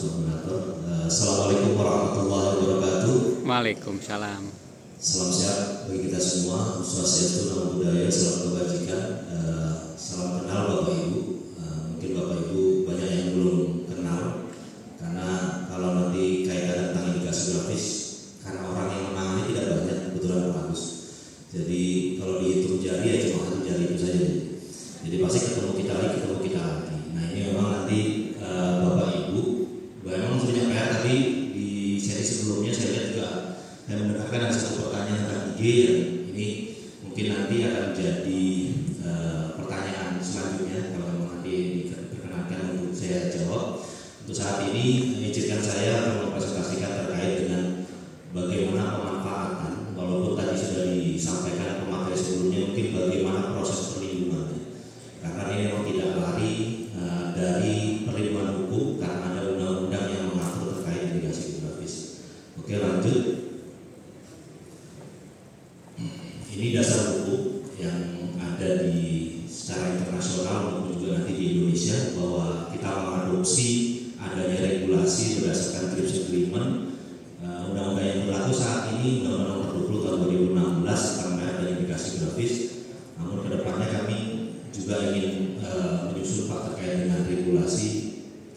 moderator. Assalamualaikum warahmatullahi wabarakatuh. Waalaikumsalam. Salam sehat bagi kita semua. Swastiastu, namo buddhaya, salam kebajikan. Salam kenal Bapak Ibu. Mungkin Bapak Ibu banyak yang belum kenal, karena kalau nanti kaitan tentang edukasi grafis, karena orang yang menangani tidak banyak, kebetulan Pak Agus. Jadi kalau dihitung jari ya cuma satu jari itu saja. Jadi pasti ketemu kita lagi. Nah ini memang nanti Bapak Ibu, memang punya PR tadi di seri sebelumnya saya lihat juga dan mendengarkan ada satu pertanyaan tentang IG yang ini mungkin nanti akan menjadi pertanyaan selanjutnya kalau memang nanti diperkenankan untuk saya jawab. Untuk saat ini izinkan saya akan mempresentasikan terkait dengan bagaimana pemanfaatan, walaupun tadi sudah disampaikan pemakai sebelumnya, mungkin bagaimana proses perlindungannya, karena ini memang tidak lari dari perlindungan hukum karena ada undang-undang yang mengatur terkait edukasi grafis. Oke, lanjut. Ini dasar hukum yang ada di secara internasional maupun juga nanti di Indonesia, bahwa kita mengadopsi adanya regulasi berdasarkan TRIPS Agreement. Undang-undang yang berlaku saat ini Undang-Undang Nomor 20 Tahun 2016 tentang merek dan edukasi grafis. Namun kedepannya kami juga ingin menyusun Pak terkait dengan regulasi.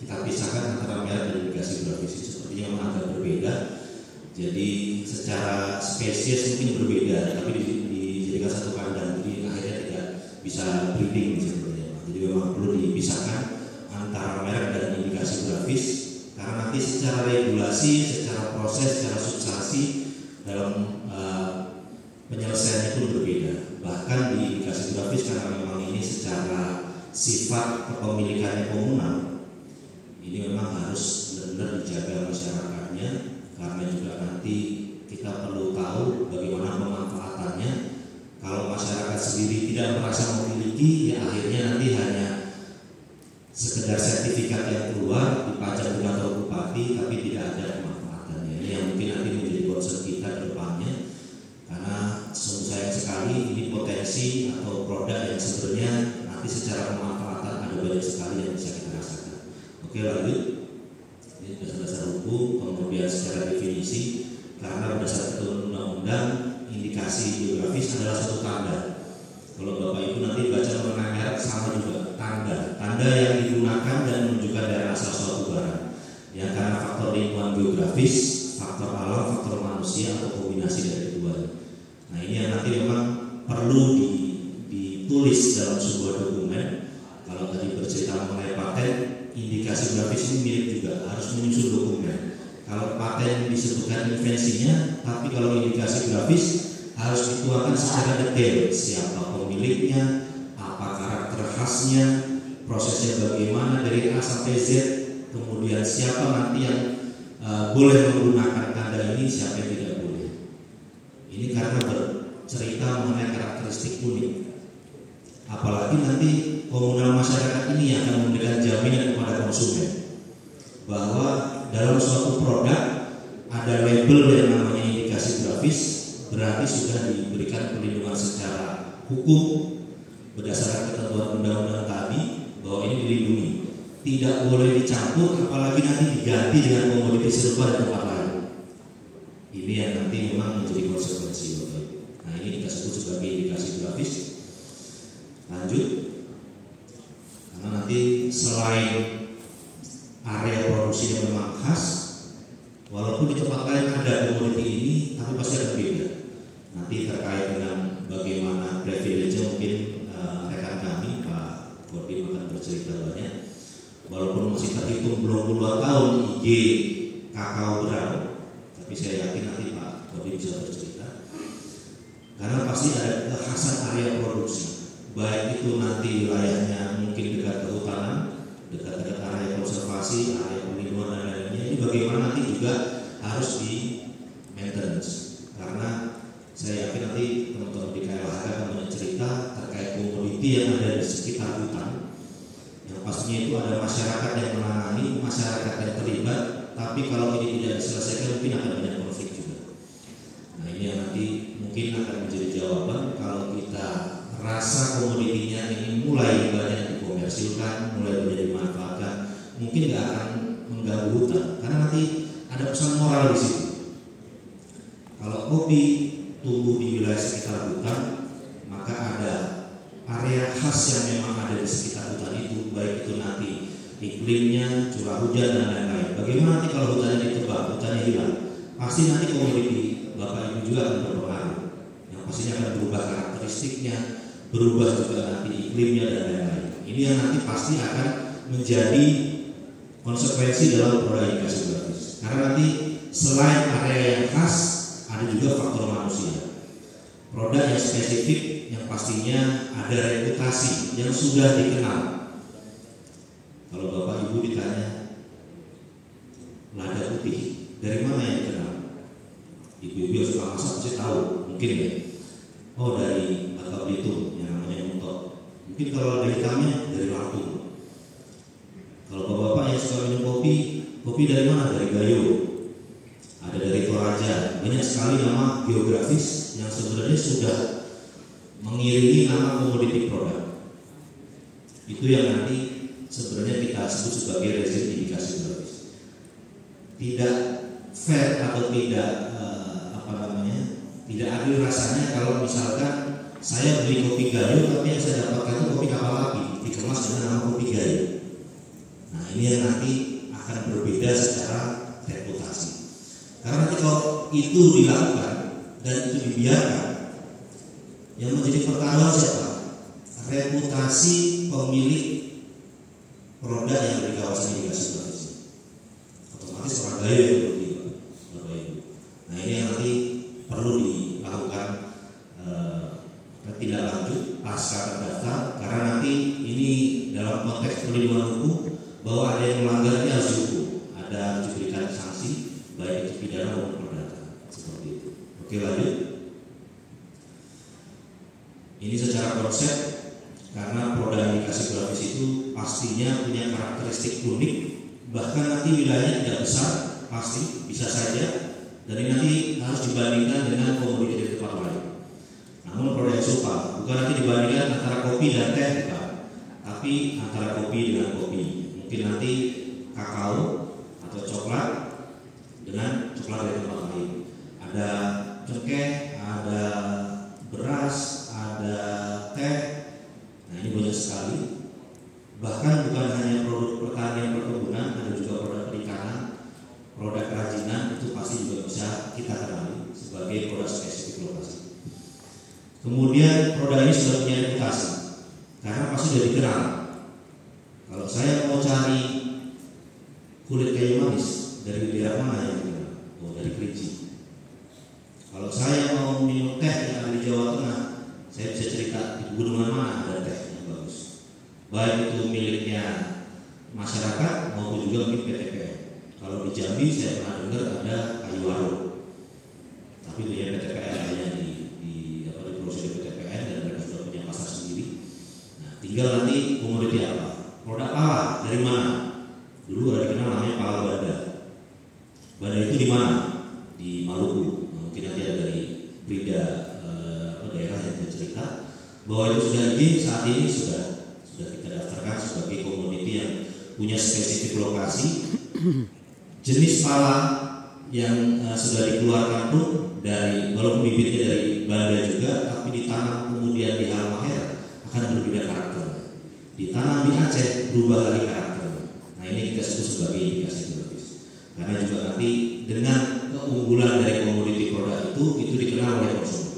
Kita pisahkan antara merek dan edukasi grafis itu sepertinya memang agak berbeda. Jadi secara spesies mungkin berbeda, tapi dijadikan satu kandang, jadi akhirnya tidak bisa breeding sebenarnya. Jadi memang perlu dipisahkan antara merek dan edukasi grafis, karena nanti secara regulasi, secara proses, secara substansi dalam penyelesaiannya pun berbeda. Bahkan di edukasi grafis karena memang ini secara sifat kepemilikannya komunal, ini memang harus benar-benar dijaga masyarakatnya, karena juga nanti kita perlu tahu bagaimana pemanfaatannya. Kalau masyarakat sendiri tidak merasa memiliki, ya akhirnya nanti hanya sekedar sertifikat yang keluar dipajang di kantor bupati, tapi tidak ada pemanfaatannya. Ini yang mungkin nanti menjadi concern kita ke depannya, karena sungguh sayang sekali ini potensi atau produk yang sebenarnya nanti secara pemanfaatan ada banyak sekali yang bisa kita rasakan. Oke, lanjut. Ini dasar-dasar hukum, kemudian secara definisi, karena berdasarkan undang-undang indikasi geografis adalah satu tanda. Kalau Bapak Ibu nanti baca mengenai merek sama juga tanda yang digunakan dan menunjukkan daerah asal suatu barang, yang karena faktor lingkungan geografis, faktor alam, faktor manusia, atau kombinasi dari keduanya. Nah ini yang nanti memang perlu ditulis dalam sebuah dokumen. Kalau tadi bercerita mengenai paten, indikasi grafis ini mirip juga, harus menyusun dokumen. Kalau paten disebutkan invensinya, tapi kalau indikasi grafis harus dituangkan secara detail, siapa pemiliknya, apa karakter khasnya, prosesnya bagaimana dari A sampai Z, kemudian siapa nanti yang boleh menggunakan tanda ini, siapa yang tidak boleh. Ini karena bercerita mengenai karakteristik unik. Apalagi nanti komunal masyarakat ini yang akan memberikan jaminan kepada konsumen bahwa dalam suatu produk ada label yang namanya indikasi grafis, berarti sudah diberikan perlindungan secara hukum berdasarkan ketentuan undang-undang tadi, bahwa ini dilindungi, tidak boleh dicampur, apalagi nanti diganti dengan komoditi serupa di tempat lain. Ini yang nanti memang menjadi konsekuensi. Nah ini kita sebut sebagai indikasi grafis. Lanjut, karena nanti selain area produksi yang memang khas, walaupun di tempat lain ada komoditi ini, tapi pasti ada beda. Nanti terkait dengan bagaimana privilege mungkin rekan kami Pak Kodim akan bercerita banyak. Walaupun masih terhitung belum puluhan tahun IG kakao brown, tapi saya yakin nanti Pak Kodim bisa bercerita. Karena pasti ada kekhasan area produksi, baik itu nanti wilayahnya mungkin dekat kehutanan, dekat-dekat area konservasi, area perlindungan dan lainnya. Ini bagaimana nanti juga harus di maintenance, karena saya yakin nanti teman-teman di KLHK akan bercerita terkait komoditi yang ada di sekitar hutan, yang pastinya itu ada masyarakat yang menangani, masyarakat yang terlibat, tapi kalau ini tidak diselesaikan mungkin akan banyak konflik juga. Nah ini yang nanti mungkin akan menjadi jawaban kalau kita rasa komoditinya ini mulai banyak dikomersilkan, mulai banyak dimanfaatkan, mungkin nggak akan mengganggu hutan, karena nanti ada pesan moral di situ. Kalau kopi tumbuh di wilayah sekitar hutan, maka ada area khas yang memang ada di sekitar hutan itu, baik itu nanti iklimnya, curah hujan dan lain-lain. Bagaimana nanti kalau hutannya ditebang, hutannya hilang? Pasti nanti komoditi Bapak Ibu juga akan berpengaruh. Yang pastinya akan berubah karakteristiknya, berubah juga nanti iklimnya dan lain-lain. Ini yang nanti pasti akan menjadi konsekuensi dalam produk indikasi geografis. Karena nanti selain area yang khas, ada juga faktor manusia. Produk yang spesifik yang pastinya ada reputasi yang sudah dikenal. Kalau Bapak Ibu ditanya lada putih, dari mana yang dikenal? Ibu-ibu yang suka masak pasti tahu, mungkin ya. Oh, dari Bangka Belitung yang namanya Muntok. Mungkin kalau ada hitamnya dari Lampung. Kalau Bapak-bapak yang suka minum kopi dari mana? Dari Gayo. Ada dari Toraja. Banyak sekali nama geografis yang sebenarnya sudah mengiringi nama komoditi produk. Itu yang nanti sebenarnya kita sebut sebagai rezim indikasi geografis. Tidak fair atau tidak tidak adil rasanya kalau misalkan saya beli kopi Gayo tapi yang saya dapatkan itu kopi kapal api dikemas dengan nama kopi Gayo. Nah, ini yang nanti akan berbeda secara reputasi. Karena nanti kalau itu dilakukan dan itu dibiarkan, yang menjadi pertaruhan siapa? Reputasi pemilik produk yang di kawasan indikasi geografis. Otomatis orang Gayo yang berbeda, Bapak Ibu. Nah, ini yang nanti perlu dilakukan tidak lanjut pasca terdaftar, karena nanti ini dalam konteks perlindungan hukum bahwa ada yang melanggar ini harus dihukum, ada diberikan sanksi baik itu pidana maupun perdata seperti itu. Oke, lanjut. Ini secara konsep, karena produk indikasi geografis itu pastinya punya karakteristik unik, bahkan nanti wilayahnya tidak besar, pasti bisa saja. Dan ini nanti harus dibandingkan dengan komoditi di tempat lain. Namun produk yang serupa, bukan nanti dibandingkan antara kopi dan teh, bukan, tapi antara kopi dengan kopi. Mungkin nanti kakao atau coklat dengan coklat dari tempat lain. Ada cengkeh, ada beras, ada teh. Nah, ini banyak sekali. Bahkan bukan hanya produk pertanian perkebunan, ada juga produk perikanan, produk kerajinan, itu pasti juga bisa kita kenali sebagai produk spesifik lokasi. Kemudian produk ini sudah punya reputasi karena pasti sudah dikenal. Kalau saya mau cari kulit kayu manis dari daerah mana yang dikenal? Oh, dari Kerinci. Kalau saya mau minum teh yang ada di Jawa Tengah, saya bisa cerita di pegunungan mana ada teh yang bagus, baik itu miliknya masyarakat maupun juga milik PTPN. Kalau di Jambi saya pernah dengar ada kayu warung, tapi itu ya PTPN hanya di prosedur PTPN dan mereka sudah punya pasar sendiri. Nah, tinggal nanti komoditi apa, produk apa, dari mana. Dulu ada dikenal namanya pala banda. Banda itu di mana? Di Maluku. Nah, mungkin nanti ada dari Brida daerah yang bercerita bahwa itu sudah saat ini sudah kita daftarkan sebagai komoditi yang punya spesifik lokasi. Jenis pala yang sudah dikeluarkan pun dari, walaupun bibitnya dari Banda juga, tapi ditanam kemudian di Halmahera akan berbeda karakter. Ditanam di Aceh berubah lagi karakter. Nah, ini kita sebut sebagai indikasi geografis. Karena juga nanti dengan keunggulan dari komoditi produk itu dikenal oleh konsumen.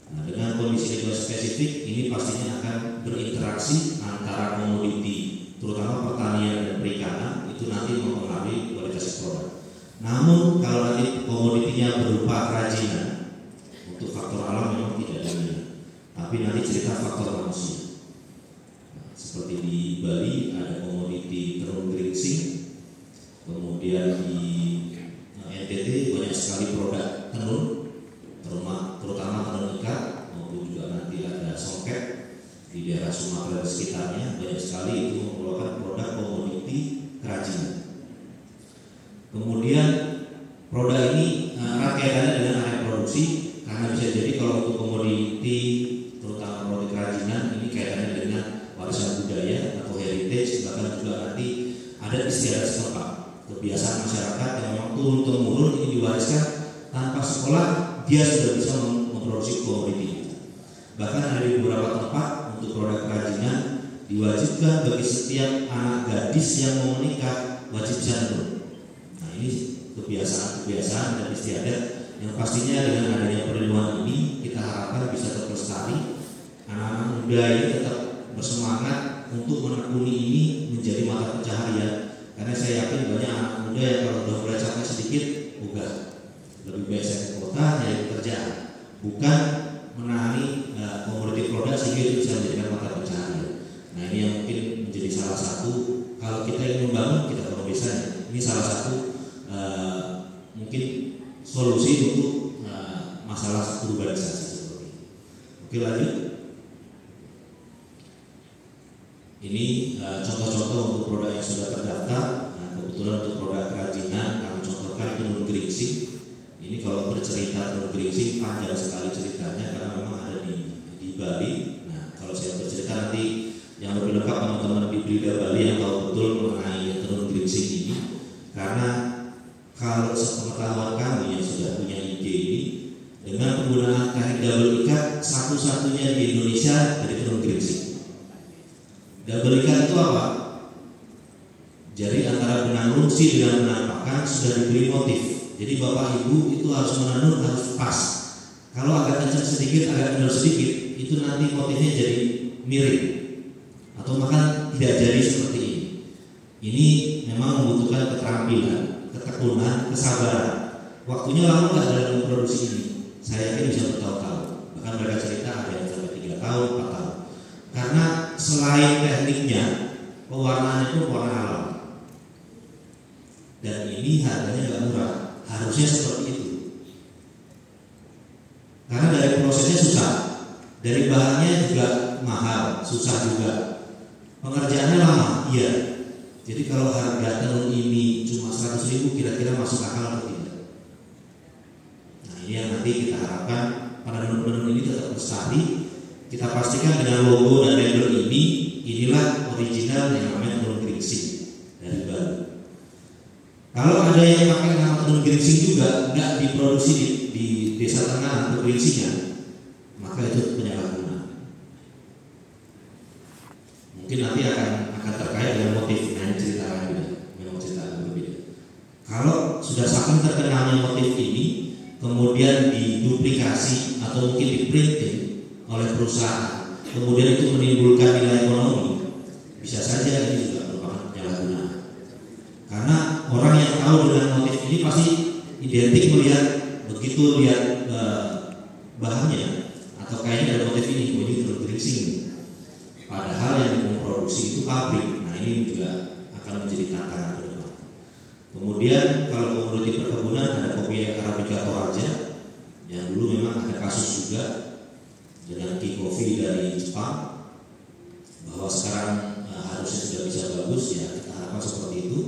Nah, dengan kondisi yang spesifik ini pastinya akan berinteraksi antara komoditi, terutama pertanian dan perikanan, itu nanti mempengaruhi kualitas produk. Namun kalau nanti komoditinya berupa kerajinan, untuk faktor alam memang tidak ada minat, tapi nanti cerita faktor manusia. Nah, seperti di Bali ada komoditi tenun geringsing, kemudian di NTT banyak sekali produk tenun, terutama tenun ikat, maupun juga nanti ada songket. Di daerah Sumatera dan sekitarnya banyak sekali itu mengeluarkan produk komoditi kerajinan. Kemudian produk ini erat kaitannya dengan area produksi, karena bisa jadi kalau untuk komoditi terutama produk kerajinan ini kaitannya dengan warisan budaya atau heritage, bahkan juga nanti ada istiadat setempat, kebiasaan masyarakat yang memang turun temurun ini diwariskan tanpa sekolah dia sudah bisa memproduksi komoditi. Bahkan ada di beberapa tempat untuk produk kerajinan diwajibkan bagi setiap anak gadis yang mau menikah wajib janur. Nah ini kebiasaan dan istiadat yang pastinya dengan adanya perlindungan ini kita harapkan bisa tetap lestari. Anak-anak muda ini tetap bersemangat untuk menekuni ini menjadi mata pencaharian, karena saya yakin banyak anak muda yang kalau sudah mulai capek sedikit udah lebih baik saya ke kota nyari pekerjaan, bukan menangani komoditi produk sehingga itu bisa menjadikan mata pencaharian. Nah ini yang mungkin menjadi salah satu, kalau kita ingin membangun kita kalau bisa ini salah satu mungkin solusi untuk masalah urbanisasi seperti ini. Oke, lanjut. Ini contoh-contoh untuk produk yang sudah terdaftar. Nah, kebetulan untuk produk kerajinan kami contohkan tenun geringsing. Ini kalau bercerita tenun geringsing panjang sekali ceritanya karena memang ada di Bali. Nah kalau saya bercerita nanti yang lebih lengkap teman-teman di Brida Bali yang tahu betul mengenai tenun geringsing ini. Karena kalau sepengetahuan kami yang sudah punya IG ini, dengan penggunaan teknik double ikat satu-satunya di Indonesia dari tenun geringsing. Double ikat itu apa? Jadi antara benang lungsi dengan benang pakan sudah diberi motif. Jadi bapak ibu itu harus menenun harus pas. Kalau agak kencang sedikit, agak kendor sedikit, itu nanti motifnya jadi miring atau bahkan tidak jadi seperti ini. Ini memang membutuhkan keterampilan, ketekunan, kesabaran. Waktunya lama nggak dalam memproduksi ini. Saya yakin bisa bertahun-tahun. Bahkan mereka cerita ada yang sampai 3 tahun, 4 tahun. Karena selain tekniknya, pewarnaannya pun warna alam. Dan ini harganya nggak murah. Harusnya seperti itu. Karena dari prosesnya susah, dari bahannya juga mahal, susah juga. Pengerjaannya lama, iya. Jadi kalau harga tenun ini cuma 100.000 kira-kira masuk akal atau tidak? Nah ini yang nanti kita harapkan pada tenun-tenun ini tetap lestari. Kita pastikan dengan logo dan label ini, inilah original yang namanya tenun geringsing dari Bali. Kalau ada yang pakai nama tenun geringsing juga nggak diproduksi di desa tengah untuk geringsingnya, maka itu penyalahgunaan. Mungkin nanti akan terkait dengan motif, nah cerita lagi, memang cerita berbeda. Kalau sudah saking terkenalnya motif ini, kemudian diduplikasi atau mungkin diprinting oleh perusahaan, kemudian itu menimbulkan nilai ekonomi, bisa saja ini juga merupakan penyalahgunaan. Karena orang yang tahu dengan motif ini pasti identik melihat begitu lihat bahannya atau kayaknya ada motif ini, ini tenun geringsing. Padahal yang memproduksi itu pabrik. Nah ini juga akan menjadi tantangan ke depan. Kemudian kalau komoditi perkebunan ada kopi Arabica Toraja yang dulu memang ada kasus juga dengan tea coffee dari Jepang, bahwa sekarang harusnya sudah bisa bagus ya, kita harapkan seperti itu.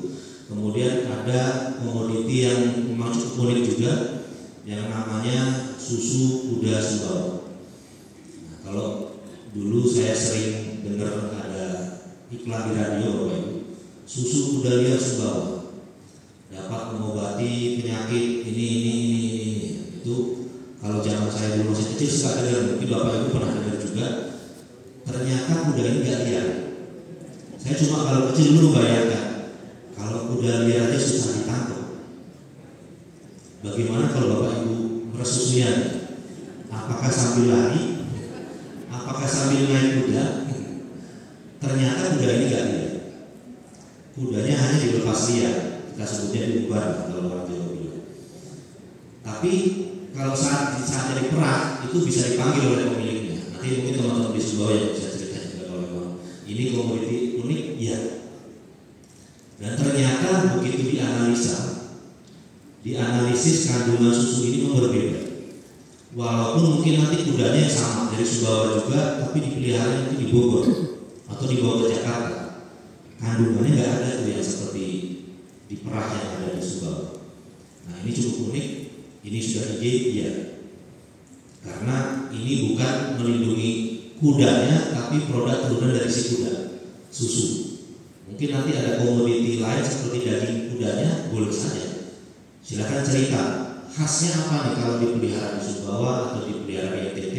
Kemudian ada komoditi yang memang cukup unik juga yang namanya susu kuda Sumbawa. Nah, kalau dulu saya sering dengar ada iklan di radio Bapak Ibu, susu kuda liar Sumbawa dapat mengobati penyakit ini. Itu kalau zaman saya dulu masih kecil suka dengar, mungkin Bapak Ibu pernah dengar juga. Ternyata kuda ini gak liar. Saya cuma kalau kecil dulu bayangkan, kalau kuda liar aja susah ditangkap, bagaimana kalau Bapak Ibu meresusnya? Apakah sambil lari? Apakah sambil naik kuda? Ternyata kuda ini gak liar. Kudanya hanya dilepas liar. Kita sebutnya diumbar kalau orang Jawa bilang. Tapi kalau saat jadi perang itu bisa dipanggil oleh pemiliknya. Nanti mungkin teman-teman di Sumbawa yang bisa cerita juga kalau memang ini komoditi unik, ya. Dan ternyata begitu dianalisis kandungan susu ini memang berbeda. Walaupun mungkin nanti kudanya yang sama dari Sumbawa juga, tapi dipelihara itu di Bogor atau dibawa ke Jakarta, kandungannya nggak ada tuh yang seperti di perah yang ada di Sumbawa. Nah ini cukup unik. Ini sudah ya, karena ini bukan melindungi kudanya, tapi produk turunan dari si kuda, susu. Mungkin nanti ada komoditi lain seperti daging kudanya, boleh saja. Silakan cerita khasnya apa nih kalau dipelihara di Sumbawa atau dipelihara di NTT,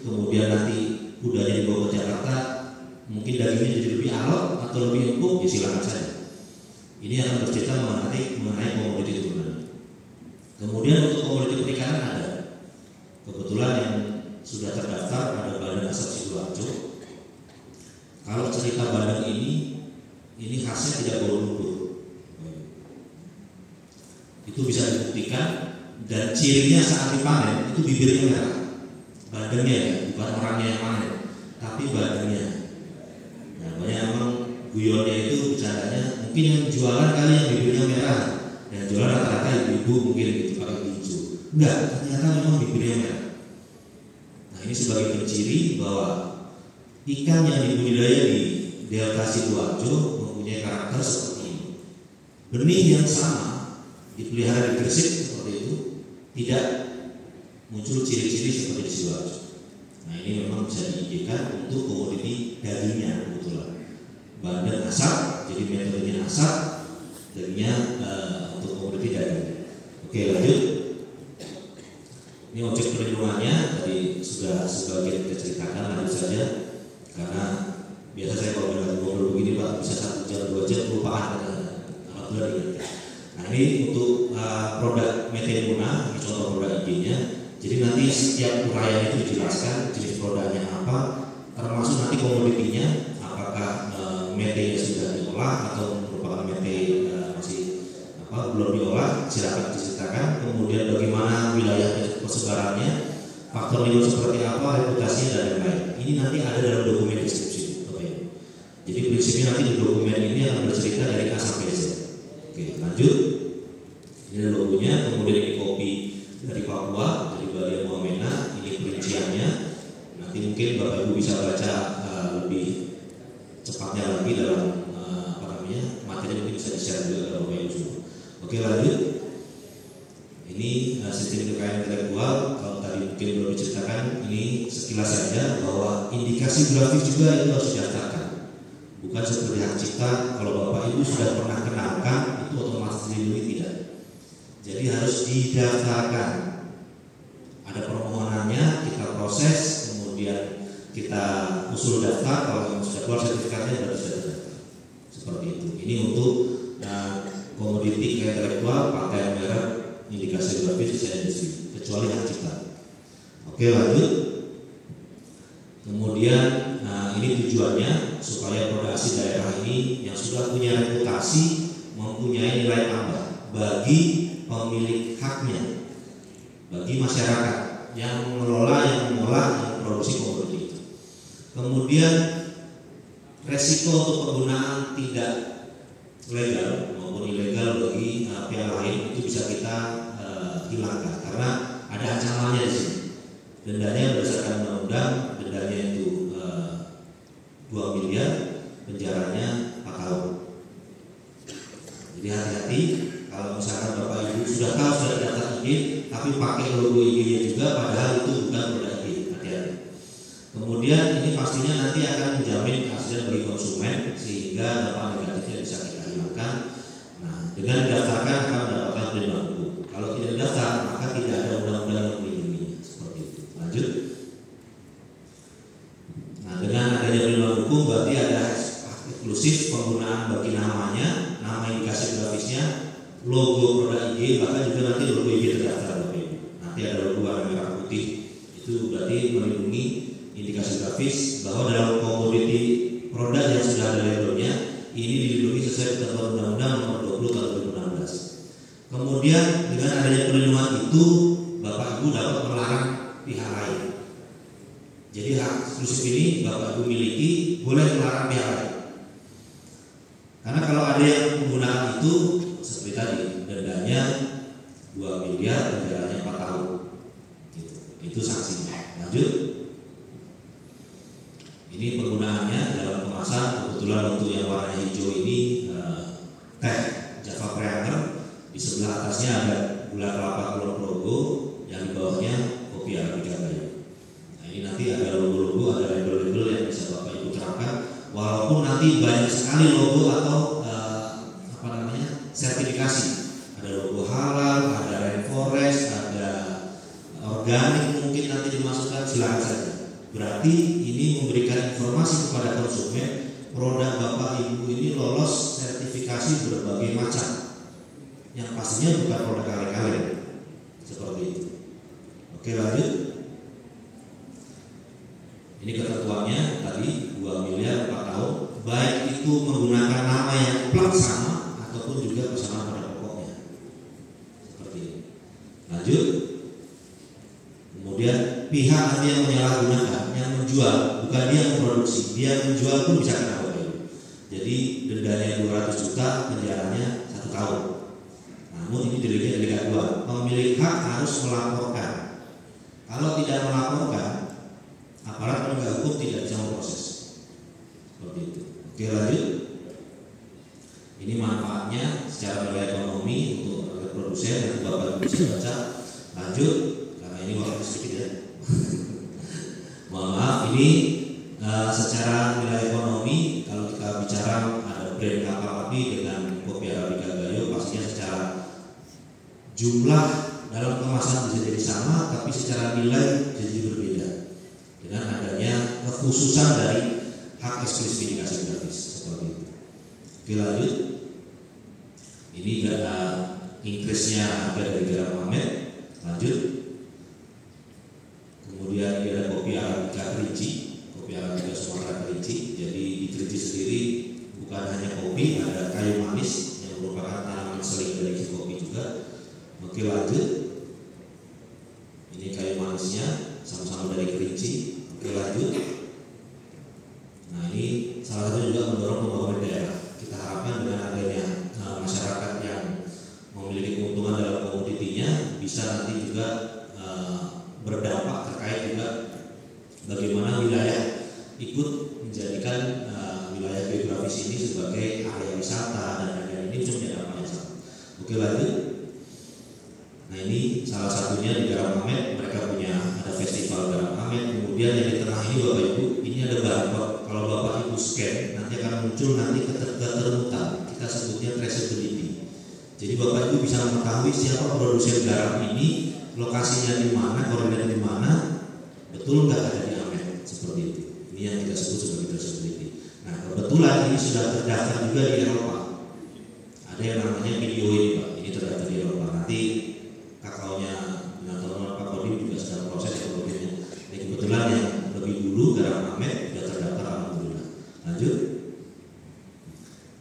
kemudian nanti kudanya dibawa ke Jakarta, mungkin dagingnya jadi lebih alot atau lebih empuk, ya silakan saja. Ini akan bercerita mengenai komoditi turunan. Kemudian untuk komoditi perikanan ada, kebetulan yang sudah terdaftar ada Badan Asap Sidoarjo. Kalau cerita Bandeng ini khasnya tidak bau lumpur. Itu bisa dibuktikan, dan cirinya saat dipanen itu bibirnya merah. Bandengnya ya, bukan orangnya yang panen, tapi bandengnya. Nah, banyak emang guyonnya itu bercandanya, mungkin yang jualan kali yang bibirnya merah, dan jualan rata-rata ibu-ibu mungkin gitu pakai hijau. Enggak, ternyata memang bibirnya merah. Nah, ini sebagai penciri bahwa ikan yang dibudidaya di Delta Sidoarjo mempunyai karakter seperti ini. Benih yang sama dipelihara di Gresik seperti itu tidak muncul ciri-ciri seperti di Sidoarjo. Nah, ini memang bisa diinginkan untuk komoditi dagingnya kebetulan. Bandeng asap, jadi metodenya asap, dagingnya untuk komoditi daging. Oke, lanjut. Ini objek perlindungannya tadi sudah sebagian kita ceritakan, lanjut saja. Karena biasa saya kalau dengan ngobrol begini Pak bisa 1 jam 2 jam kelupaan. Alhamdulillah diingat. Nah, ini untuk produk Metenmuna, ini contoh produk IG-nya. Jadi nanti setiap uraian itu dijelaskan jenis produknya apa, termasuk nanti komoditinya, apakah mete sudah diolah atau merupakan mete masih belum diolah, silakan diceritakan. Kemudian bagaimana wilayah persebarannya, faktor lingkungan seperti apa, reputasinya dan lain-lain. Ini nanti ada dalam dokumen deskripsi. Jadi prinsipnya nanti di dokumen ini akan bercerita dari A sampai Z. Oke, lanjut. Ini logonya, kemudian ini kopi dari Papua, dari Balia Muamena. Ini perinciannya. Nanti mungkin Bapak Ibu bisa baca lebih cepatnya lagi dalam materi mungkin bisa di-share juga ke Bapak Ibu semua. Oke, lanjut. Ini sistem kekayaan intelektual. Kalau tadi mungkin belum diceritakan, ini sekilas saja bahwa indikasi grafis juga itu harus didaftarkan. Bukan seperti hak cipta, kalau Bapak Ibu sudah pernah kenalkan itu otomatis dilindungi, tidak. Jadi harus didaftarkan. Ada permohonannya, kita proses, kemudian kita usul daftar. Kalau sudah keluar sertifikatnya baru sudah terdaftar. Seperti itu. Ini untuk komoditi intelektual, paten merek, indikasi grafis, desain industri, kecuali hak cipta. Oke, lanjut. Kemudian ini tujuannya supaya produk asli daerah ini yang sudah punya reputasi mempunyai nilai tambah bagi pemilik haknya, bagi masyarakat yang mengelola, yang mengolah, yang memproduksi komoditi itu. Kemudian resiko untuk penggunaan tidak legal maupun ilegal bagi pihak lain itu bisa kita hilangkan karena ada ancamannya di sini. Dendanya berdasarkan undang-undang, dendanya itu 2 miliar, penjaranya 4 tahun. Jadi hati-hati kalau misalkan Bapak Ibu sudah tahu sudah daftar IG, tapi pakai logo IG-nya juga, padahal itu bukan produk IG. Hati-hati. Kemudian ini pastinya nanti akan menjamin keaslian bagi konsumen sehingga dampak negatifnya bisa kita hilangkan. Nah, dengan didaftarkan akan mendapatkan perlindungan hukum. Kalau tidak daftar maka tidak ada undang-undang yang melindunginya. Seperti itu. Lanjut. Nah, dengan adanya perlindungan hukum berarti ada eksklusif penggunaan bagi namanya, nama indikasi grafisnya, logo produk IG, bahkan juga nanti logo IG terdaftar. Nanti ada logo warna merah putih, itu berarti melindungi indikasi grafis bahwa dalam komoditi produk yang sudah ada labelnya ini dilindungi sesuai ketentuan Undang-Undang Nomor 20 Tahun 2016. Kemudian dengan adanya perlindungan itu, Bapak Ibu dapat melarang pihak lain. Jadi hak eksklusif ini Bapak Ibu miliki, boleh melarang pihak lain. Karena kalau ada yang menggunakan itu seperti tadi, dendanya 2 miliar, penjaranya 4 tahun. Itu sanksinya. Lanjut. Ini penggunaannya dalam kemasan, kebetulan untuk yang warna hijau ini teh Java Premier, di sebelah atasnya ada gula kelapa Kulon Progo, yang di bawahnya kopi Arabica Gayo. Nah, ini nanti ada logo-logo, ada label-label yang bisa Bapak Ibu terapkan. Walaupun nanti banyak sekali logo atau sertifikasi. Ada logo halal, ada rainforest, ada organik mungkin nanti dimasukkan, silakan saja. Berarti ini memberikan informasi kepada konsumen produk Bapak Ibu ini lolos sertifikasi berbagai macam, yang pastinya bukan produk kaleng-kaleng seperti itu. Oke, lanjut. Ini ketentuannya tadi 2 miliar 4 tahun, baik itu menggunakan nama yang plak sama ataupun juga persamaan pada pokoknya. Seperti ini. Lanjut. Kemudian pihak nanti yang menyalahgunakan, yang menjual, bukan dia yang memproduksi, dia menjual pun bisa kena Bapak Ibu. Jadi dendanya 200 juta, penjaranya 1 tahun. Namun ini delik 2. Pemilik hak harus melaporkan. Kalau tidak melaporkan, aparat penegak hukum tidak bisa memproses. Seperti itu. Oke, lanjut. Ini manfaatnya secara nilai ekonomi untuk produsen, dan Bapak Ibu bisa baca. Lanjut. Ini waktu sedikit ya. Mohon maaf, ini secara nilai ekonomi kalau kita bicara ada brand kapal api dengan kopi Arabica Gayo, pastinya secara jumlah dalam kemasan bisa jadi sama, tapi secara nilai jadi berbeda dengan adanya kekhususan dari hak eksklusif indikasi grafis seperti itu. Oke, lanjut. Ini increase-nya harga dari garam Mamet. Lanjut. Kemudian ini ada kopi Arabica Kerinci, kopi Arabica Sumatera Kerinci. Jadi di Kerinci sendiri bukan hanya kopi, ada kayu manis yang merupakan tanaman seling dari kopi juga. Oke, lanjut. Ini kayu manisnya sama-sama dari Kerinci. Oke, lanjut. Nah, ini salah satu juga mendorong pembangunan daerah. Kita harapkan dengan adanya masyarakat yang memiliki keuntungan dalam komoditinya bisa nanti juga berdampak terkait juga bagaimana wilayah ikut menjadikan wilayah geografis ini sebagai area wisata dan lain-lain. Ini bisa menjadi dampak yang sama. Oke, lanjut. Nah, ini salah satunya di Garam Mamet, mereka punya ada festival Garam Mamet. Kemudian yang di tengah ini Bapak Ibu, ini ada barcode. Kalau Bapak Ibu scan, nanti akan muncul nanti ketermutan. Kita sebutnya traceability. Jadi Bapak Ibu bisa mengetahui siapa produsen garam ini, lokasinya di mana, koordinatnya di mana, betul nggak ada di Amet, seperti itu. Ini yang kita sebut sebagai traceability. Nah, kebetulan ini sudah terdaftar juga di Eropa. Ada yang namanya video ini Pak, ini terdaftar di Eropa. Nanti kakaunya teman-teman Pak Kodim juga sedang proses kemudiannya. Ini kebetulan yang lebih dulu garam Amet sudah terdaftar, alhamdulillah. Lanjut.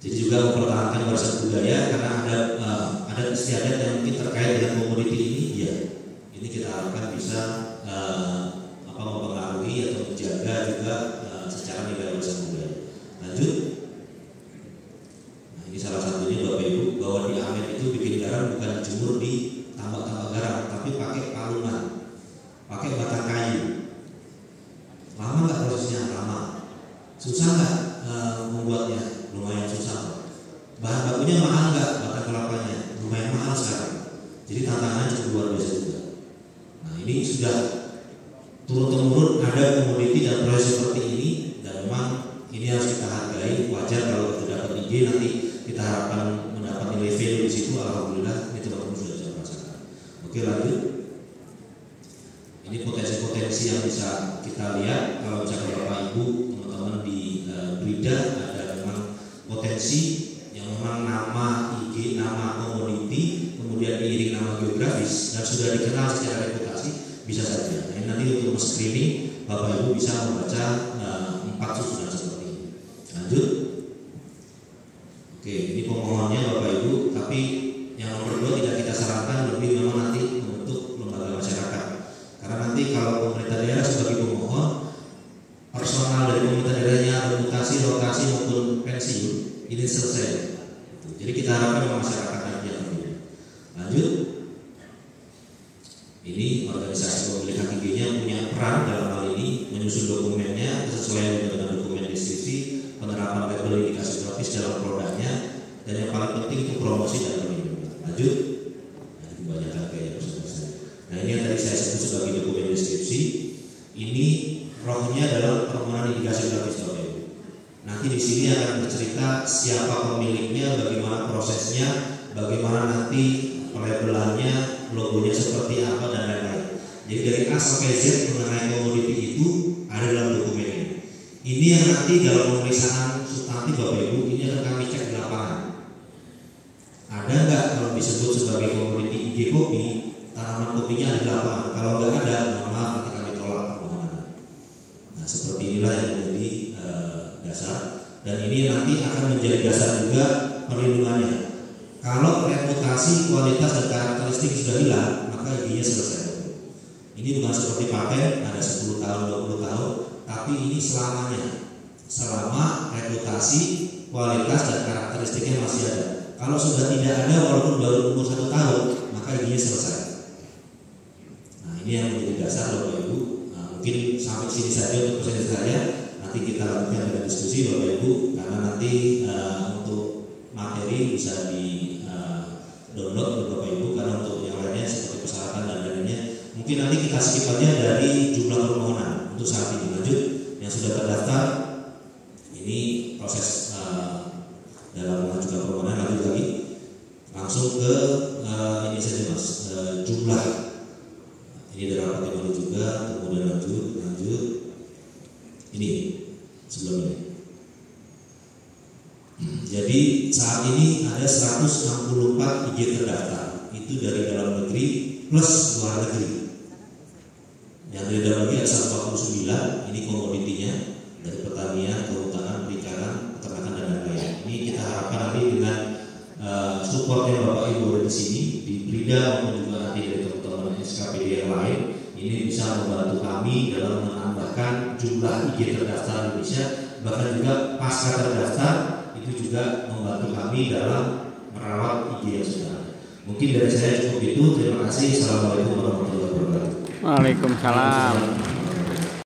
Jadi juga mempertahankan warisan budaya karena ada istiadat yang mungkin terkait dengan komoditi ini, ya. Ini kita harapkan bisa mempengaruhi atau menjaga juga secara nilai warisan budaya. Lanjut. Nah, ini salah satunya Bapak Ibu, bahwa di Amet itu bikin garam bukan dijemur di tambak-tambak garam, tapi pakai palungan, pakai batang kayu. Lama nggak prosesnya? Lama. Susah nggak membuatnya? Lumayan susah. Bahan bakunya mahal nggak? Batang kelapanya lumayan mahal sekarang. Jadi tantangannya cukup luar biasa juga. Nah, ini sudah turun-temurun ada komoditi dan proses seperti ini, dan memang ini harus kita hargai. Wajar kalau kita dapat IG, nanti kita harapkan mendapat nilai value di situ. Alhamdulillah ini teman-teman sudah bisa merasakan. Oke, lanjut. Ini potensi-potensi yang bisa kita lihat kalau misalkan Bapak Ibu teman-teman di Brida ada memang potensi yang memang nama IG, nama komoditi, kemudian diiring nama geografis dan sudah dikenal secara reputasi, bisa saja. Nah, ini nanti untuk screening Bapak Ibu bisa membaca 4 susunan seperti ini. Lanjut. Oke, ini pemohonnya Bapak Ibu, tapi yang nomor 2 tidak kita sarankan, lebih memang nanti membentuk lembaga masyarakat. Karena nanti kalau pemerintah daerah sebagai pemohon, personal dari pemerintah daerahnya ada mutasi, lokasi maupun pensiun, ini selesai. Jadi kita harapkan masyarakat nanti yang lebih. Lanjut. Ini organisasi pemilik hak IG-nya punya peran dalam hal ini, menyusun dokumennya sesuai dengan dokumen deskripsi, penerapan label indikasi grafis dalam produknya, dan yang paling penting itu promosi dan perlindungan. Lanjut. Nah, ini banyak kayak besar-besar. Nah, ini yang tadi saya sebut sebagai dokumen deskripsi. Ini rohnya dalam permohonan indikasi grafis Bapak Ibu. Nanti di sini akan bercerita siapa pemiliknya, bagaimana prosesnya, bagaimana nanti pelabelannya, logonya seperti apa dan lain-lain. Jadi dari A sampai Z mengenai komoditi itu ada dalam dokumen ini. Ini yang nanti dalam pemeriksaan substantif Bapak Ibu ini akan kami cek di lapangan. Ada nggak kalau disebut sebagai komoditi IG kopi, tanaman kopinya ada di lapangan? Kalau nggak ada, mohon maaf nanti kami tolak permohonan. Nah seperti inilah yang menjadi dasar, dan ini nanti akan menjadi dasar juga perlindungannya. Kalau reputasi, kualitas dan karakteristik sudah hilang, maka IG-nya selesai. Ini bukan seperti paten ada 10 tahun, 20 tahun, tapi ini selamanya. Selama reputasi, kualitas dan karakteristiknya masih ada. Kalau sudah tidak ada walaupun baru umur 1 tahun, maka IG-nya selesai. Nah, ini yang menjadi dasar Bapak Ibu. Mungkin sampai sini saja untuk presentasi saya. Nanti kita lanjutkan dengan diskusi Bapak Ibu, karena nanti untuk materi bisa di download Bapak Ibu, karena untuk yang lainnya seperti persyaratan dan lainnya mungkin nanti kita skip aja dari jumlah permohonan untuk saat ini. Lanjut yang sudah terdaftar, ini proses dalam mengajukan permohonan. Lanjut lagi langsung ke ini saja Mas, jumlah ini dari rapat dimana juga, kemudian lanjut ini sebelumnya. Jadi saat ini ada 164 IG terdaftar, itu dari dalam negeri plus luar negeri. Yang dari dalam negeri ada 149, ini komoditinya dari pertanian, kehutanan, perikanan, peternakan dan lain-lain. Ini kita harapkan nanti dengan supportnya Bapak Ibu di sini di Prida maupun juga nanti dari teman-teman SKPD yang lain, ini bisa membantu kami dalam menambahkan jumlah IG terdaftar Indonesia, bahkan juga pasca terdaftar itu juga membantu kami dalam merawat IG yang sudah ada. Mungkin dari saya cukup itu. Terima kasih. Assalamualaikum warahmatullahi wabarakatuh. Waalaikumsalam.